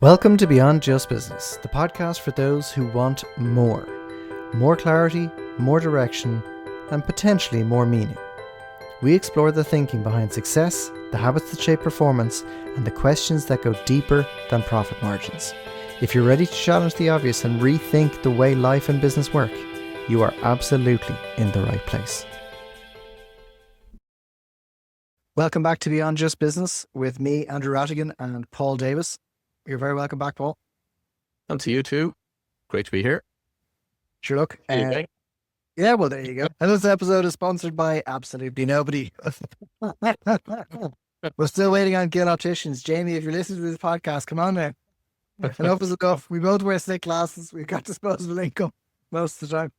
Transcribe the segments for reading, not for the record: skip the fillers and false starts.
Welcome to Beyond Just Business, the podcast for those who want more. More clarity, more direction, and potentially more meaning. We explore the thinking behind success, the habits that shape performance, and the questions that go deeper than profit margins. If you're ready to challenge the obvious and rethink the way life and business work, you are absolutely in the right place. Welcome back to Beyond Just Business with me, Andrew Rattigan, and Paul Davis. You're very welcome back, Paul. And to you too. Great to be here. Sure, look. Okay. Yeah, well, there you go. And this episode is sponsored by absolutely nobody. We're still waiting on Gill Opticians. Jamie, if you're listening to this podcast, come on now. Enough is enough. We both wear thick glasses. We've got disposable income most of the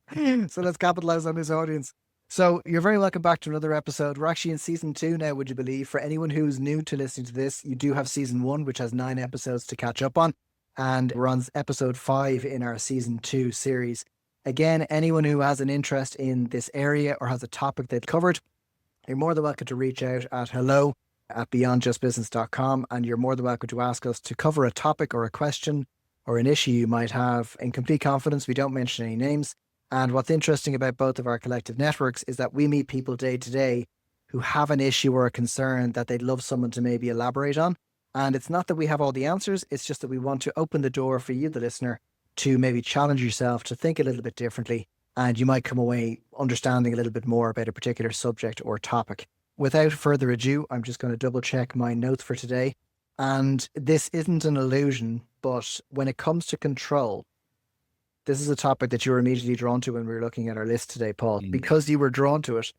time. So let's capitalize on this audience. So you're very welcome back to another episode. We're actually in season 2 now, would you believe? For anyone who's new to listening to this, you do have season 1, which has 9 episodes to catch up on. And we're on episode 5 in our season 2 series. Again, anyone who has an interest in this area or has a topic they've covered, you're more than welcome to reach out at hello@beyondjustbusiness.com, and you're more than welcome to ask us to cover a topic or a question or an issue you might have in complete confidence. We don't mention any names. And what's interesting about both of our collective networks is that we meet people day to day who have an issue or a concern that they'd love someone to maybe elaborate on. And it's not that we have all the answers, it's just that we want to open the door for you, the listener, to maybe challenge yourself to think a little bit differently. And you might come away understanding a little bit more about a particular subject or topic. Without further ado, I'm just going to double check my notes for today. And this isn't an illusion, but when it comes to control, this is a topic that you were immediately drawn to when we were looking at our list today, Paul. Because you were drawn to it,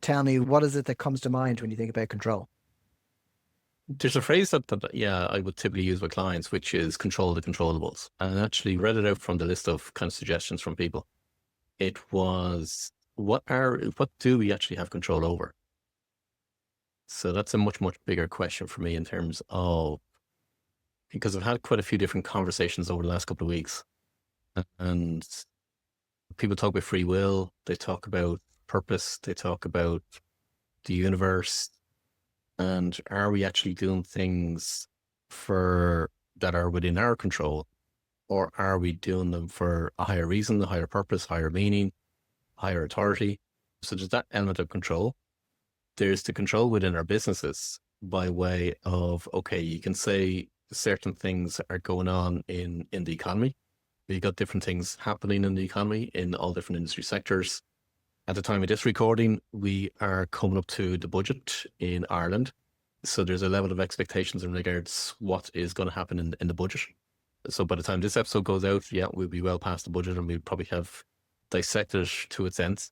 tell me, what is it that comes to mind when you think about control? There's a phrase that I would typically use with clients, which is control the controllables. And I actually read it out from the list of kind of suggestions from people. It was, what do we actually have control over? So that's a much, much bigger question for me in terms of, because I've had quite a few different conversations over the last couple of weeks. And people talk about free will, they talk about purpose, they talk about the universe, and are we actually doing things that are within our control, or are we doing them for a higher reason, a higher purpose, higher meaning, higher authority? So there's that element of control. There's the control within our businesses by way of, okay, you can say certain things are going on in the economy. We've got different things happening in the economy in all different industry sectors. At the time of this recording, we are coming up to the budget in Ireland. So there's a level of expectations in regards what is going to happen in the budget. So by the time this episode goes out, we'll be well past the budget and we'll probably have dissected it to its ends.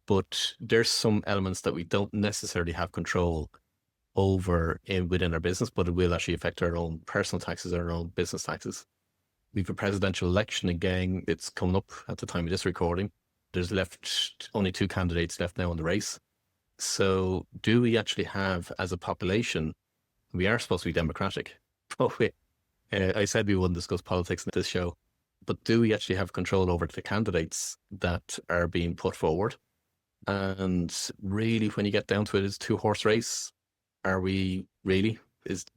But there's some elements that we don't necessarily have control over within our business, but it will actually affect our own personal taxes, our own business taxes. We've a presidential election again. It's coming up at the time of this recording. There's only 2 candidates left now in the race. So do we actually have, as a population, we are supposed to be democratic. I said we wouldn't discuss politics in this show, but do we actually have control over the candidates that are being put forward? And really, when you get down to it, it's a 2-horse race. Are we really?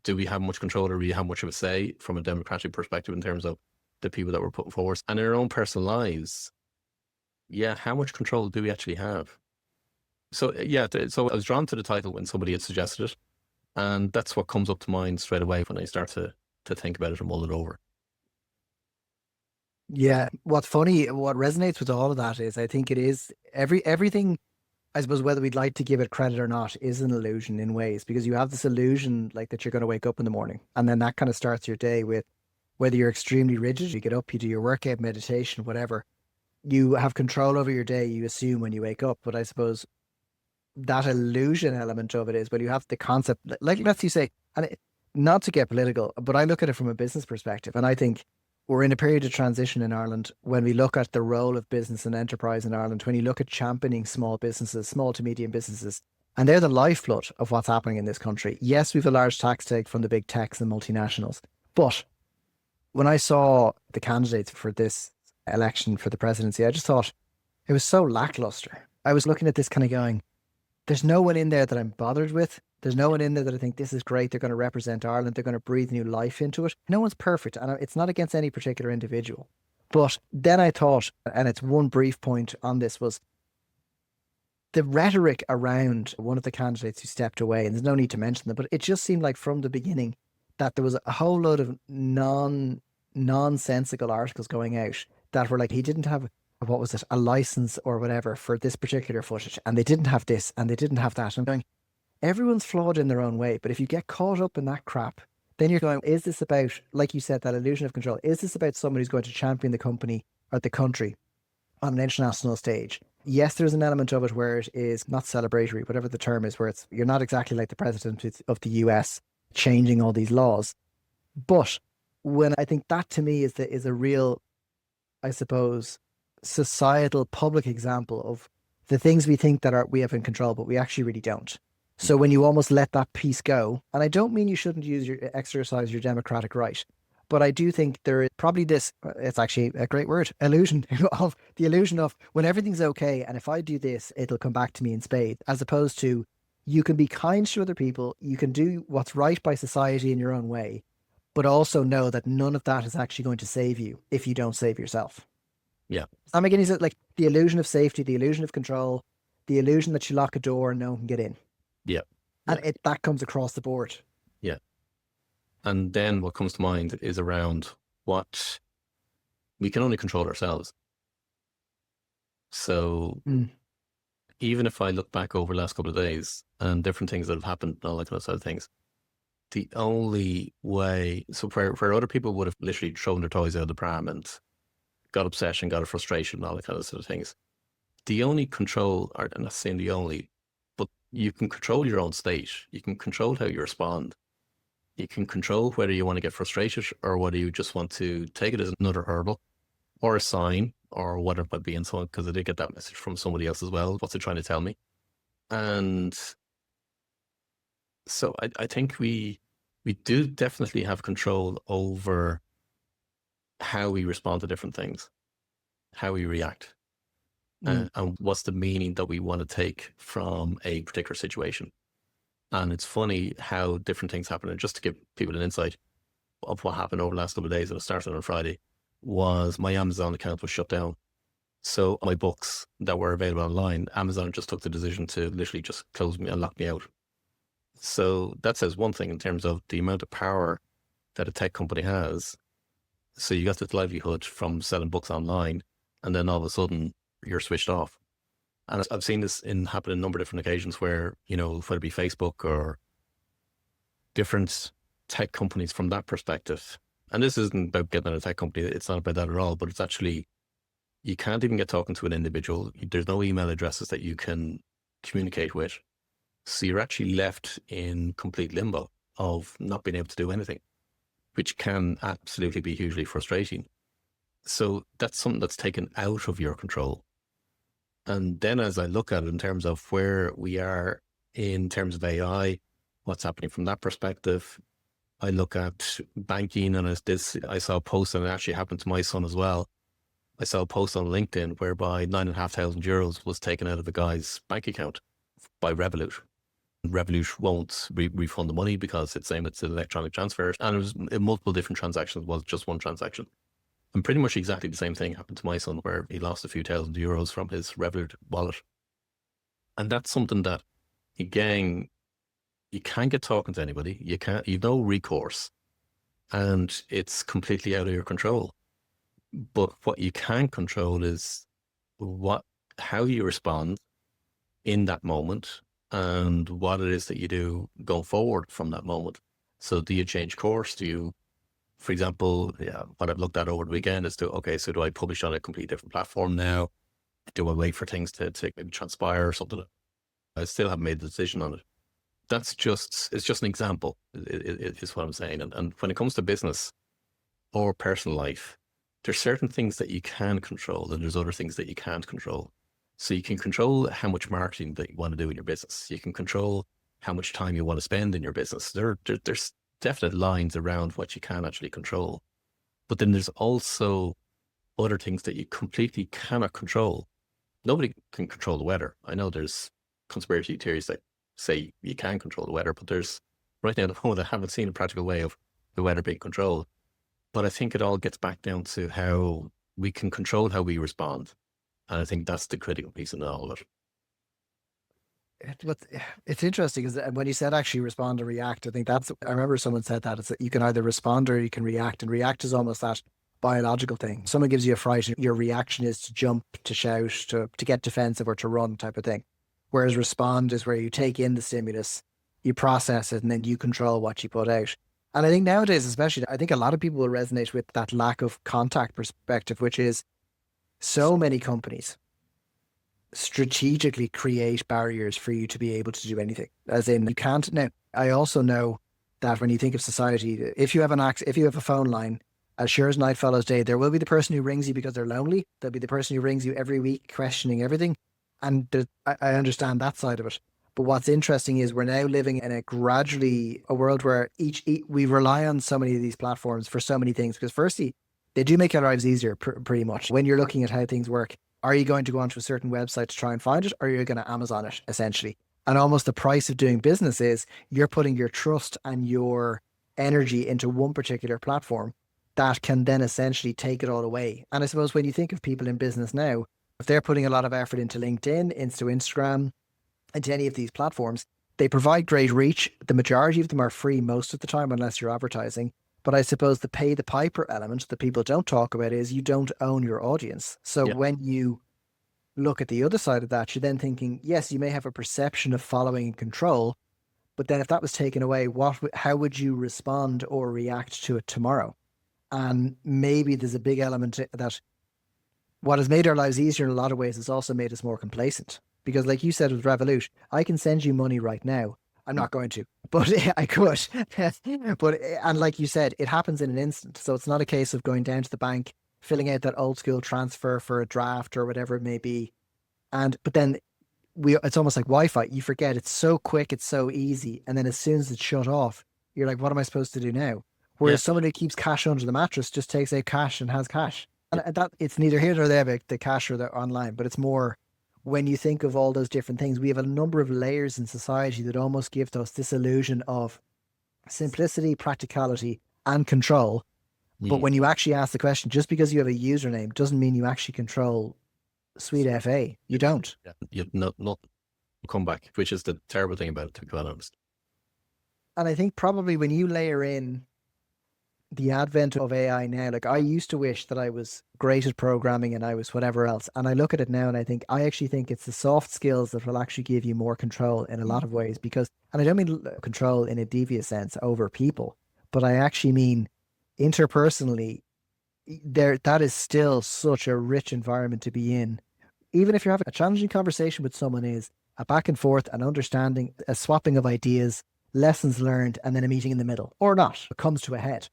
Do we have much control, or do we have much of a say from a democratic perspective in terms of the people that we're putting forward? And in our own personal lives, how much control do we actually have? So so I was drawn to the title when somebody had suggested it, and that's what comes up to mind straight away when I start to think about it and mull it over. Yeah, what's funny, what resonates with all of that is, I think it is everything, I suppose, whether we'd like to give it credit or not, is an illusion in ways, because you have this illusion like that you're going to wake up in the morning, and then that kind of starts your day with, whether you're extremely rigid, you get up, you do your workout, meditation, whatever, you have control over your day, you assume, when you wake up. But I suppose that illusion element of it is, well, you have the concept, like let's say, not to get political, but I look at it from a business perspective, and I think we're in a period of transition in Ireland when we look at the role of business and enterprise in Ireland, when you look at championing small businesses, small to medium businesses, and they're the lifeblood of what's happening in this country. Yes, we've a large tax take from the big techs and multinationals, but when I saw the candidates for this election for the presidency, I just thought it was so lackluster. I was looking at this kind of going, there's no one in there that I'm bothered with. There's no one in there that I think this is great. They're going to represent Ireland. They're going to breathe new life into it. No one's perfect. And it's not against any particular individual. But then I thought, and it's one brief point on this, was the rhetoric around one of the candidates who stepped away, and there's no need to mention them, but it just seemed like from the beginning that there was a whole load of nonsensical articles going out that were like he didn't have what was it, a license or whatever for this particular footage, and they didn't have this and they didn't have that. I'm going, everyone's flawed in their own way, but if you get caught up in that crap, then you're going, is this about, like you said, that illusion of control? Is this about somebody who's going to champion the company or the country on an international stage? Yes, there's an element of it where it is not celebratory, whatever the term is, where it's you're not exactly like the president of the US changing all these laws. But when I think that to me is a real, I suppose, societal public example of the things we think that are we have in control, but we actually really don't. So when you almost let that piece go, and I don't mean you shouldn't exercise your democratic right, but I do think there is probably this, it's actually a great word, illusion of the illusion of when everything's okay. And if I do this, it'll come back to me in spades, as opposed to you can be kind to other people. You can do what's right by society in your own way, but also know that none of that is actually going to save you if you don't save yourself. Yeah. I'm making it like the illusion of safety, the illusion of control, the illusion that you lock a door and no one can get in. Yeah. And that comes across the board. Yeah. And then what comes to mind is around what we can only control ourselves. So even if I look back over the last couple of days and different things that have happened and all that kind of side of things, the only way, so where other people would have literally thrown their toys out of the pram and got obsession, got a frustration, and all that kind of sort of things, the only control, or I'm not saying the only, but you can control your own state. You can control how you respond. You can control whether you want to get frustrated or whether you just want to take it as another hurdle or a sign or whatever it might be, and so on, because I did get that message from somebody else as well. What's it trying to tell me? And so I think we do definitely have control over how we respond to different things, how we react, and what's the meaning that we want to take from a particular situation. And it's funny how different things happen. And just to give people an insight of what happened over the last couple of days, and it started on Friday, was my Amazon account was shut down. So my books that were available online, Amazon just took the decision to literally just close me and lock me out. So that says one thing in terms of the amount of power that a tech company has. So you got this livelihood from selling books online, and then all of a sudden you're switched off. And I've seen this happen in a number of different occasions where, whether it be Facebook or different tech companies from that perspective. And this isn't about getting at a tech company. It's not about that at all, but it's actually, you can't even get talking to an individual. There's no email addresses that you can communicate with. So you're actually left in complete limbo of not being able to do anything, which can absolutely be hugely frustrating. So that's something that's taken out of your control. And then as I look at it in terms of where we are in terms of AI, what's happening from that perspective, I look at banking, and I saw a post, and it actually happened to my son as well. I saw a post on LinkedIn whereby €9,500 was taken out of a guy's bank account by Revolut. Revolut won't refund the money because it's saying it's an electronic transfer. And it was in multiple different transactions, it was just one transaction. And pretty much exactly the same thing happened to my son, where he lost a few €1,000s from his Revolut wallet. And that's something that, again, you can't get talking to anybody. You've no recourse, and it's completely out of your control. But what you can control is how you respond in that moment and what it is that you do going forward from that moment. So do you change course? Do you, for example, what I've looked at over the weekend is so do I publish on a completely different platform now? Do I wait for things to maybe transpire or something? I still haven't made the decision on it. It's just an example, is what I'm saying. And when it comes to business or personal life, there's certain things that you can control, and there's other things that you can't control. So you can control how much marketing that you want to do in your business. You can control how much time you want to spend in your business. There's definite lines around what you can actually control. But then there's also other things that you completely cannot control. Nobody can control the weather. I know there's conspiracy theories that say you can control the weather, but there's right now at the moment I haven't seen a practical way of the weather being controlled. But I think it all gets back down to how we can control how we respond. And I think that's the critical piece in all of it. But it's interesting because when you said actually respond or react, I think I remember someone said that it's that you can either respond or you can react, and react is almost that biological thing. Someone gives you a fright, and your reaction is to jump, to shout, to get defensive or to run type of thing. Whereas respond is where you take in the stimulus, you process it, and then you control what you put out. And I think nowadays, especially, I think a lot of people will resonate with that lack of contact perspective, which is so many companies strategically create barriers for you to be able to do anything. As in, you can't. Now, I also know that when you think of society, if you have if you have a phone line, as sure as night follows day, there will be the person who rings you because they're lonely. There'll be the person who rings you every week questioning everything. And I understand that side of it. But what's interesting is we're now living in a world where we rely on so many of these platforms for so many things. Because firstly, they do make our lives easier pretty much. When you're looking at how things work, are you going to go onto a certain website to try and find it, or are you going to Amazon it, essentially? And almost the price of doing business is you're putting your trust and your energy into one particular platform that can then essentially take it all away. And I suppose when you think of people in business now, if they're putting a lot of effort into LinkedIn, into Instagram, into any of these platforms, they provide great reach. The majority of them are free most of the time, unless you're advertising. But I suppose the pay the piper element that people don't talk about is you don't own your audience. So Yeah. when you look at the other side of that, you're then thinking, yes, you may have a perception of following and control, but then if that was taken away, how would you respond or react to it tomorrow? And maybe there's a big element that what has made our lives easier in a lot of ways has also made us more complacent. Because like you said with Revolut, I can send you money right now. I'm not going to, but I could. And like you said, it happens in an instant. So it's not a case of going down to the bank, filling out that old school transfer for a draft or whatever it may be. But then it's almost like Wi-Fi. You forget it's so quick, it's so easy. And then as soon as it's shut off, you're like, what am I supposed to do now? Whereas someone who keeps cash under the mattress just takes out cash and has cash. And that it's neither here nor there about the cash or the online, but it's more when you think of all those different things, we have a number of layers in society that almost give us this illusion of simplicity, practicality, and control. But when you actually ask the question, just because you have a username doesn't mean you actually control Sweet FA. You don't. Yeah. You've not come back, which is the terrible thing about it, to be quite honest. And I think probably when you layer in the advent of AI now, like I used to wish that I was great at programming and I was whatever else. And I look at it now and I actually think it's the soft skills that will actually give you more control in a lot of ways because, and I don't mean control in a devious sense over people, but I actually mean interpersonally, that is still such a rich environment to be in. Even if you're having a challenging conversation with someone, is a back and forth, an understanding, a swapping of ideas, lessons learned, and then a meeting in the middle, or not, it comes to a head.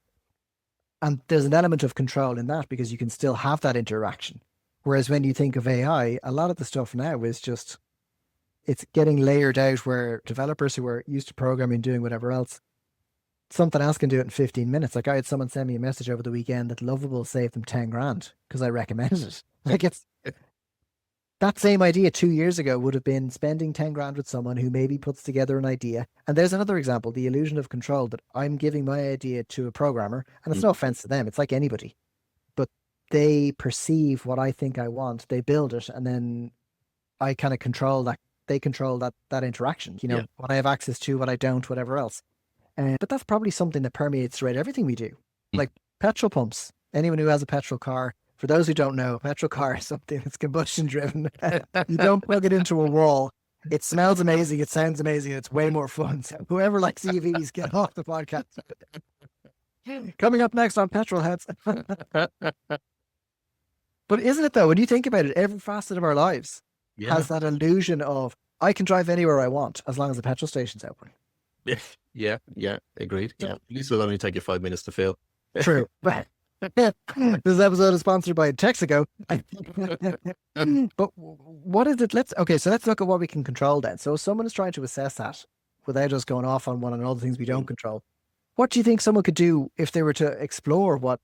And there's an element of control in that because you can still have that interaction. Whereas when you think of AI, a lot of the stuff now is just, it's getting layered out where developers who are used to programming, doing whatever else, something else can do it in 15 minutes. Like I had someone send me a message over the weekend that Lovable saved them 10 grand because I recommended it. Like it's that same idea 2 years ago would have been spending 10 grand with someone who maybe puts together an idea. And there's another example, the illusion of control, that I'm giving my idea to a programmer, and it's no offense to them. It's like anybody, but they perceive what I think I want. They build it, and then I kind of control that. They control that interaction, what I have access to, what I don't, whatever else. But that's probably something that permeates throughout everything we do. Like petrol pumps. Anyone who has a petrol car, for those who don't know, a petrol car is something that's combustion driven. You don't plug it into a wall. It smells amazing. It sounds amazing. It's way more fun. So whoever likes EVs, get off the podcast. Coming up next on Petrol Heads. But isn't it though, when you think about it, every facet of our lives has that illusion of I can drive anywhere I want as long as the petrol station's open. Yeah, agreed. Yeah, at least it'll only take you 5 minutes to fill. True. But this episode is sponsored by Texaco. But what is it? Let's look at what we can control then. So if someone is trying to assess that without us going off on one and all the things we don't control, what do you think someone could do if they were to explore what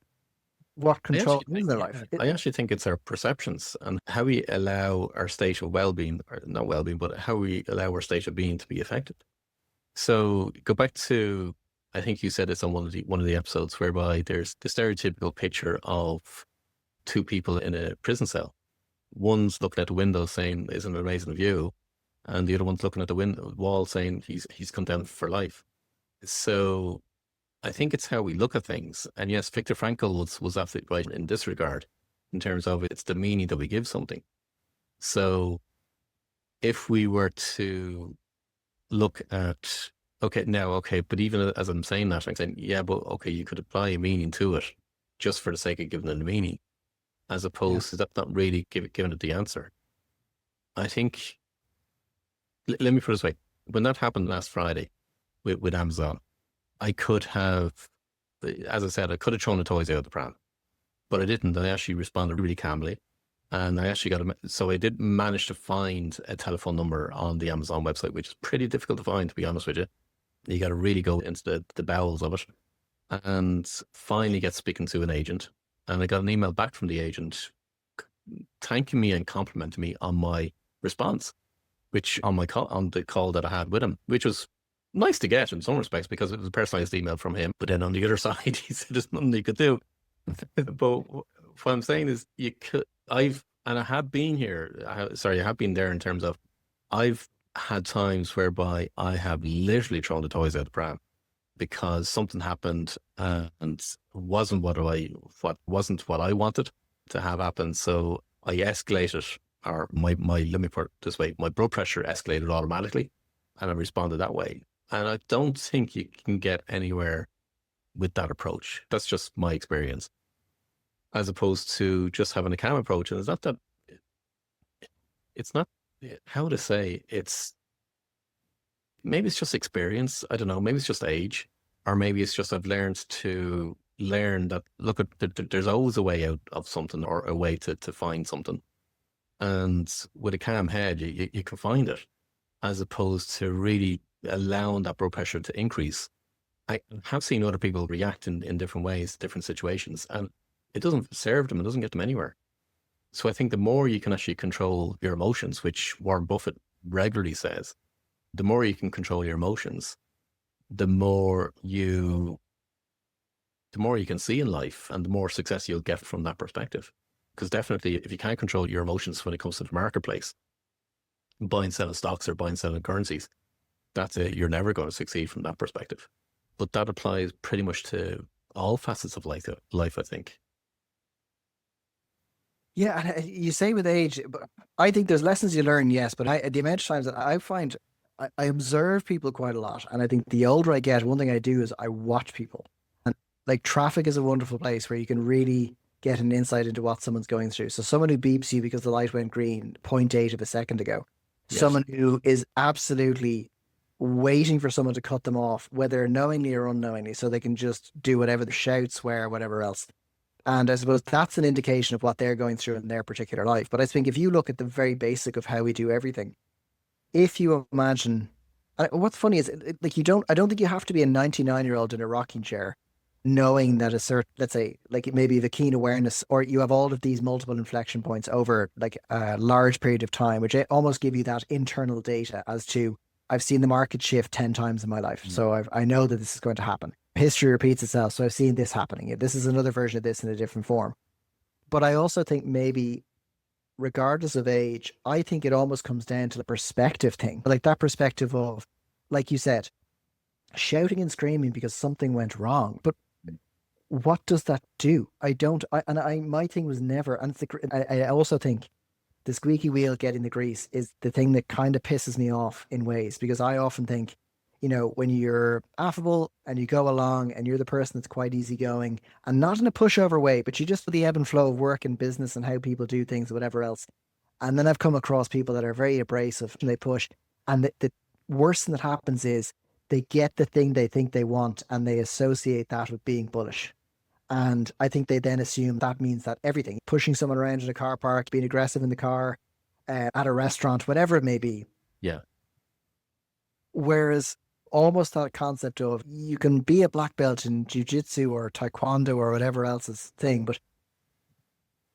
what I control actually is in think, their life. I actually think it's our perceptions and how we allow our state of well-being, or not well-being, but how we allow our state of being to be affected. So go back to, I think you said this on one of the episodes, whereby there's the stereotypical picture of two people in a prison cell. One's looking at the window saying, "Isn't it an amazing view?" And the other one's looking at the window wall saying, "He's come down for life." So I think it's how we look at things. And yes, Viktor Frankl was absolutely right in this regard, in terms of it's the meaning that we give something. So if we were to look at, okay, but even as I'm saying that, I'm saying, yeah, but okay, you could apply a meaning to it just for the sake of giving it a meaning, as Yeah. opposed to that not really giving it the answer. I think, let me put it this way. When that happened last Friday with Amazon, I could have, as I said, I could have thrown the toys out of the pram, but I didn't. I actually responded really calmly. And I actually so I did manage to find a telephone number on the Amazon website, which is pretty difficult to find, to be honest with you. You got to really go into the bowels of it, and finally get speaking to an agent. And I got an email back from the agent thanking me and complimenting me on my response, which on the call that I had with him, which was nice to get in some respects because it was a personalized email from him. But then on the other side, he said there's nothing you could do. But what I'm saying is, I have been here. I have been there in terms of I've had times whereby I have literally thrown the toys out the pram because something happened and wasn't what wasn't what I wanted to have happen. So I escalated, or let me put it this way, my blood pressure escalated automatically, and I responded that way. And I don't think you can get anywhere with that approach. That's just my experience, as opposed to just having a calm approach. And it's not how to say, maybe it's just experience. I don't know. Maybe it's just age, or maybe it's just I've learned that, look, there's always a way out of something, or a way to find something. And with a calm head, you can find it, as opposed to really allowing that blood pressure to increase. I have seen other people react in different ways, different situations, and it doesn't serve them. It doesn't get them anywhere. So I think the more you can actually control your emotions, which Warren Buffett regularly says, the more you can control your emotions, the more you can see in life, and the more success you'll get from that perspective. Because definitely, if you can't control your emotions when it comes to the marketplace, buying, selling stocks or buying, selling currencies, that's it. You're never going to succeed from that perspective. But that applies pretty much to all facets of life, I think. Yeah, and you say with age, but I think there's lessons you learn, yes, but the amount of times that I find I observe people quite a lot, and I think the older I get, one thing I do is I watch people. And like traffic is a wonderful place where you can really get an insight into what someone's going through. So someone who beeps you because the light went green point 0.8 of a second ago, Yes. someone who is absolutely waiting for someone to cut them off, whether knowingly or unknowingly, so they can just do whatever, shout, swear, whatever else. And I suppose that's an indication of what they're going through in their particular life. But I think if you look at the very basic of how we do everything, if you imagine, what's funny is like I don't think you have to be a 99-year-old in a rocking chair, knowing that a certain, let's say, like maybe the keen awareness, or you have all of these multiple inflection points over like a large period of time, which almost give you that internal data as to, I've seen the market shift 10 times in my life. So I know that this is going to happen. History repeats itself. So I've seen this happening. This is another version of this in a different form. But I also think maybe regardless of age, I think it almost comes down to the perspective thing. Like that perspective of, like you said, shouting and screaming because something went wrong. But what does that do? My thing was never, and I also think the squeaky wheel getting the grease is the thing that kind of pisses me off in ways, because I often think, when you're affable and you go along and you're the person that's quite easygoing and not in a pushover way, but you just for the ebb and flow of work and business and how people do things, whatever else. And then I've come across people that are very abrasive and they push. And the worst thing that happens is they get the thing they think they want and they associate that with being bullish. And I think they then assume that means that everything, pushing someone around in a car park, being aggressive in the car, at a restaurant, whatever it may be. Yeah. Whereas almost that concept of you can be a black belt in jiu-jitsu or taekwondo or whatever else's thing, but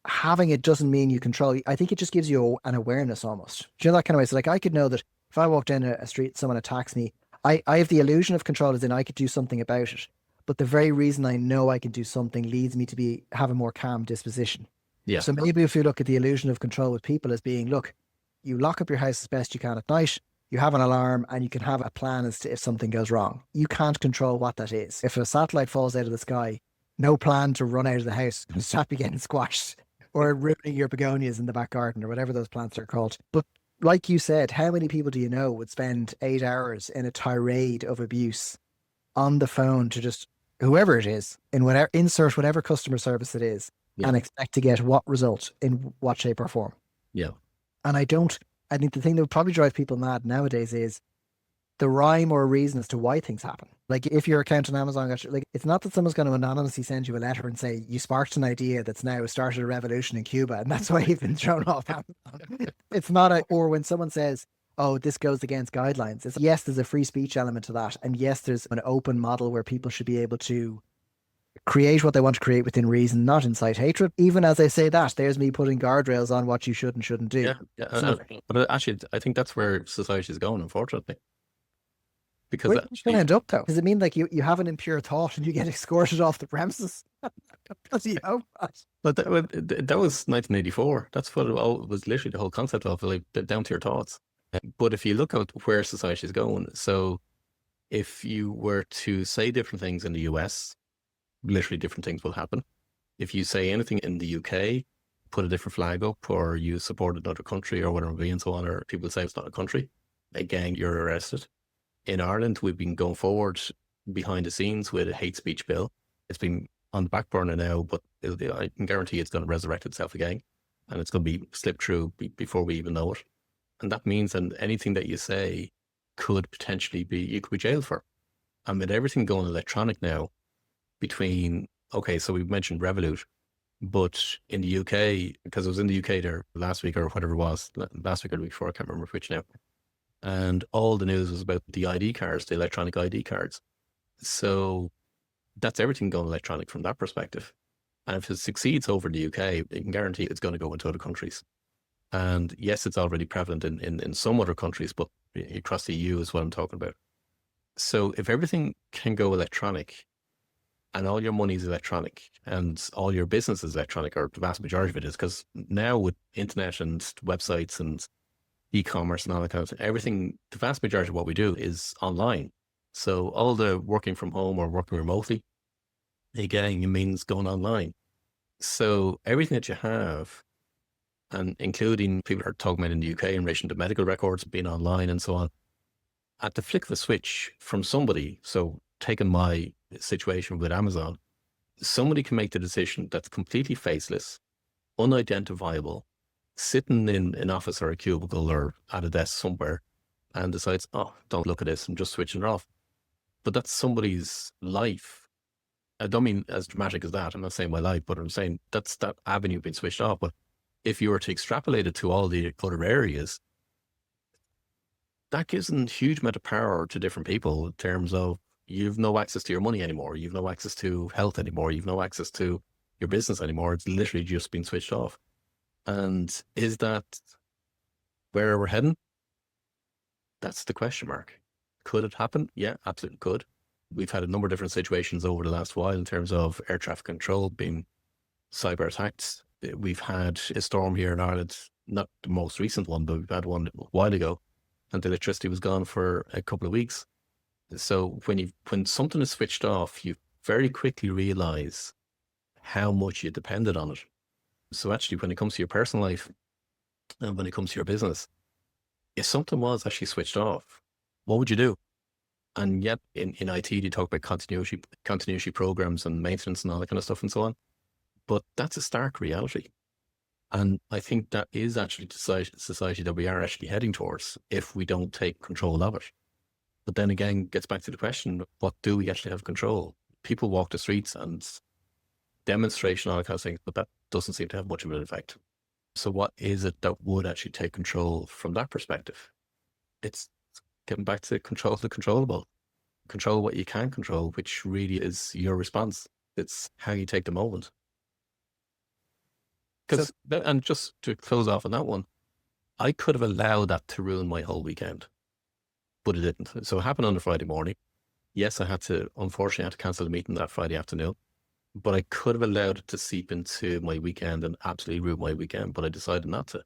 having it doesn't mean you control. I think it just gives you an awareness almost. Do you know that kind of way? So like I could know that if I walk down a street, someone attacks me, I have the illusion of control as in I could do something about it. But the very reason I know I can do something leads me to have a more calm disposition. Yeah. So maybe if you look at the illusion of control with people as being, look, you lock up your house as best you can at night, you have an alarm, and you can have a plan as to if something goes wrong. You can't control what that is. If a satellite falls out of the sky, no plan to run out of the house and stop you getting squashed or ruining your begonias in the back garden or whatever those plants are called. But like you said, how many people do you know would spend 8 hours in a tirade of abuse on the phone to just whoever it is in whatever insert whatever customer service it is Yeah. and expect to get what result in what shape or form? Yeah. And I think the thing that would probably drive people mad nowadays is the rhyme or reason as to why things happen. Like if your account on Amazon got like it's not that someone's going to anonymously send you a letter and say you sparked an idea that's now started a revolution in Cuba and that's why you've been thrown off Amazon. It's not or when someone says, oh, this goes against guidelines. It's yes, there's a free speech element to that. And yes, there's an open model where people should be able to create what they want to create within reason, not incite hatred. Even as I say that, there's me putting guardrails on what you should and shouldn't do. Yeah. Yeah. So But actually, I think that's where society is going, unfortunately. Because where do you actually, end up though? Does it mean like you have an impure thought and you get escorted off the premises? Bloody hope not. but that was 1984. That's what it was literally the whole concept of, like, down to your thoughts. But if you look at where society is going, so if you were to say different things in the US, literally different things will happen. If you say anything in the UK, put a different flag up, or you support another country or whatever, and so on, or people say it's not a country, again, you're arrested. In Ireland, we've been going forward behind the scenes with a hate speech bill. It's been on the back burner now, but I can guarantee it's going to resurrect itself again, and it's going to be slipped through before we even know it. And that means that anything that you say could potentially you could be jailed for. And with everything going electronic now, okay, so we mentioned Revolut, but in the UK, because I was in the UK there last week or whatever it was, last week or the week before, I can't remember which now. And all the news was about the ID cards, the electronic ID cards. So that's everything going electronic from that perspective. And if it succeeds over the UK, you can guarantee it's going to go into other countries. And yes, it's already prevalent in some other countries, but across the EU is what I'm talking about. So if everything can go electronic and all your money is electronic and all your business is electronic, or the vast majority of it is, because now with internet and websites and e-commerce and all that kind of thing, everything, the vast majority of what we do is online. So all the working from home or working remotely, again, it means going online. So everything that you have, and including people are talking about in the UK in relation to medical records being online and so on, at the flick of a switch from somebody, so taking my situation with Amazon, somebody can make the decision that's completely faceless, unidentifiable, sitting in an office or a cubicle or at a desk somewhere, and decides, oh, don't look at this, and just switching it off. But that's somebody's life. I don't mean as dramatic as that. I'm not saying my life, but I'm saying that's that avenue being switched off. But if you were to extrapolate it to all the other areas, that gives a huge amount of power to different people in terms of you've no access to your money anymore. You've no access to health anymore. You've no access to your business anymore. It's literally just been switched off. And is that where we're heading? That's the question mark. Could it happen? Yeah, absolutely could. We've had a number of different situations over the last while in terms of air traffic control being cyber attacked. We've had a storm here in Ireland, not the most recent one, but we've had one a while ago, and the electricity was gone for a couple of weeks. So when something is switched off, you very quickly realize how much you depended on it. So actually, when it comes to your personal life and when it comes to your business, if something was actually switched off, what would you do? And yet in IT, you talk about continuity programs and maintenance and all that kind of stuff and so on. But that's a stark reality. And I think that is actually the society that we are actually heading towards if we don't take control of it. But then again, gets back to the question, what do we actually have control? People walk the streets and demonstration, all that kind of thing, but that doesn't seem to have much of an effect. So what is it that would actually take control from that perspective? It's getting back to control the controllable. Control what you can control, which really is your response. It's how you take the moment. So, And just to close off on that one, I could have allowed that to ruin my whole weekend, but it didn't. So it happened on a Friday morning. Yes, unfortunately, I had to cancel the meeting that Friday afternoon, but I could have allowed it to seep into my weekend and absolutely ruin my weekend, but I decided not to.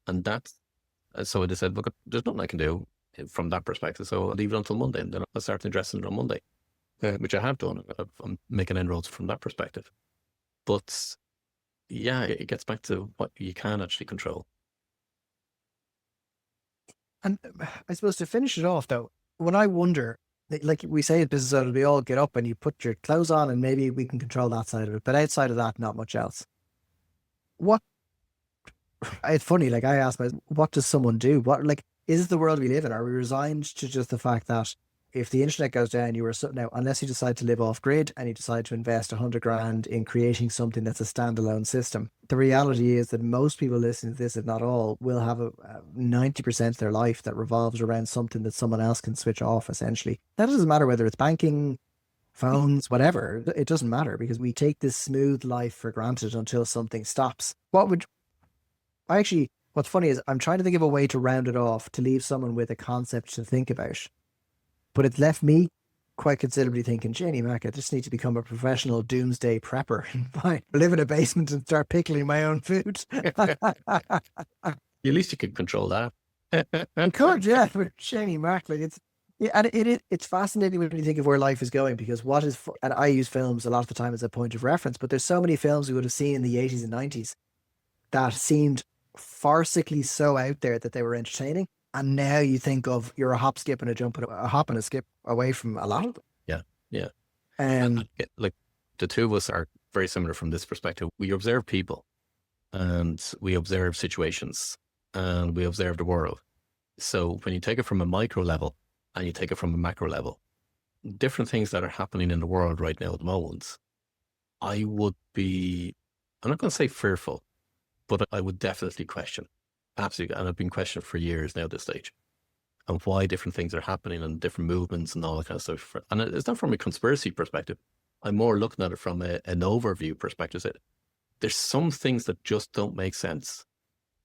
And so I just said, look, there's nothing I can do from that perspective. So I'll leave it until Monday, and then I'll start addressing it on Monday, which I have done. I'm making inroads from that perspective. But yeah, it gets back to what you can actually control. and I suppose to finish it off though, when I wonder, like we say in business owners, we all get up and you put your clothes on and maybe we can control that side of it. But outside of that, not much else. What It's funny, like I ask myself, what does someone do? What, like, is it the world we live in? Are we resigned to just the fact that if the internet goes down, you were now, unless you decide to live off grid and you decide to invest 100 grand in creating something that's a standalone system, the reality is that most people listening to this, if not all, will have 90% of their life that revolves around something that someone else can switch off, essentially. That doesn't matter whether it's banking, phones, whatever. It doesn't matter because we take this smooth life for granted until something stops. What's funny is I'm trying to think of a way to round it off to leave someone with a concept to think about. But it left me quite considerably thinking, Janie Mac, I just need to become a professional doomsday prepper and live in a basement and start pickling my own food. At least you could control that. I could, yeah, but Janie Mac, like yeah, and it's fascinating when you think of where life is going because and I use films a lot of the time as a point of reference, but there's so many films we would have seen in the 80s and 90s that seemed farcically so out there that they were entertaining. And now you think of you're a hop, skip, and a jump, and a hop and a skip away from a lot of them. Yeah, yeah. Like the two of us are very similar from this perspective. We observe people, and we observe situations, and we observe the world. So when you take it from a micro level and you take it from a macro level, different things that are happening in the world right now at the moment, I'm not going to say fearful, but I would definitely question. Absolutely. And I've been questioning for years now at this stage and why different things are happening and different movements and all that kind of stuff. And it's not from a conspiracy perspective. I'm more looking at it from an overview perspective. There's some things that just don't make sense.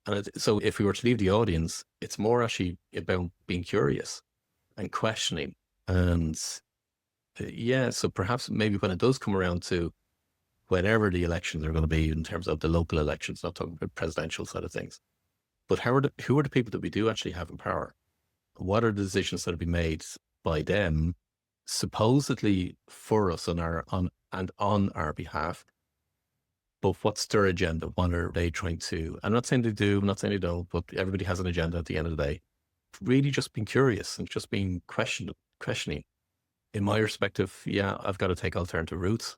And so if we were to leave the audience, it's more actually about being curious and questioning. And so perhaps maybe when it does come around to whenever the elections are going to be in terms of the local elections, not talking about presidential side of things, but who are the people that we do actually have in power? What are the decisions that will be made by them, supposedly for us on our behalf? But what's their agenda? What are they trying to? I'm not saying they do. I'm not saying they don't. But everybody has an agenda at the end of the day. Really, just being curious and just being questioning. In my perspective, yeah, I've got to take alternative routes,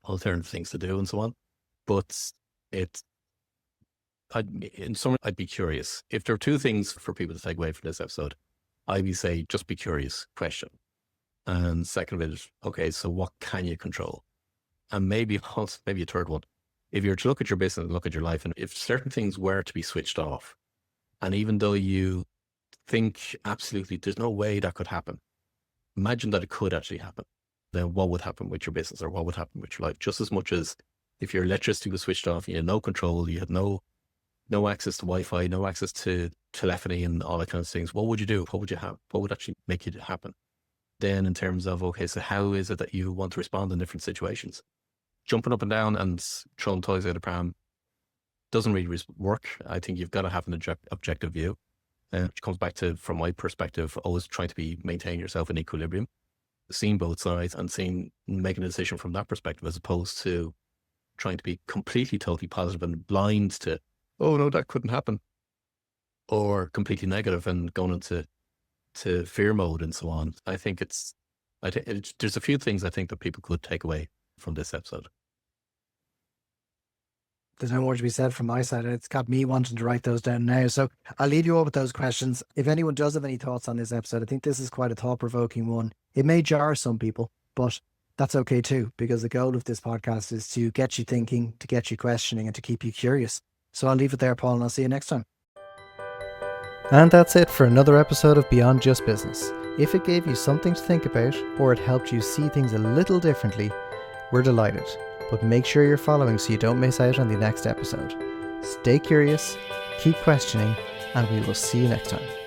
alternative things to do, and so on. But I'd be curious. If there are two things for people to take away from this episode, I would say just be curious, question. And second of it is, okay, so what can you control? And maybe a third one. If you're to look at your business and look at your life, and if certain things were to be switched off, and even though you think absolutely there's no way that could happen, imagine that it could actually happen. Then what would happen with your business or what would happen with your life? Just as much as if your electricity was switched off, you had no control, you had no access to Wi-Fi, no access to telephony and all that kind of things. What would you do? What would you have? What would actually make it happen? Then in terms of, okay, so how is it that you want to respond in different situations? Jumping up and down and throwing toys out of pram doesn't really work. I think you've got to have an objective view, which comes back to, from my perspective, always trying to maintain yourself in equilibrium, seeing both sides and making a decision from that perspective, as opposed to trying to be completely, totally positive and blind to, oh no, that couldn't happen, or completely negative and going into fear mode and so on. I think there's a few things I think that people could take away from this episode. There's no more to be said from my side. It's got me wanting to write those down now. So I'll leave you all with those questions. If anyone does have any thoughts on this episode, I think this is quite a thought-provoking one. It may jar some people, but that's okay too, because the goal of this podcast is to get you thinking, to get you questioning, and to keep you curious. So I'll leave it there, Paul, and I'll see you next time. And that's it for another episode of Beyond Just Business. If it gave you something to think about, or it helped you see things a little differently, we're delighted. but make sure you're following so you don't miss out on the next episode. Stay curious, keep questioning, and we will see you next time.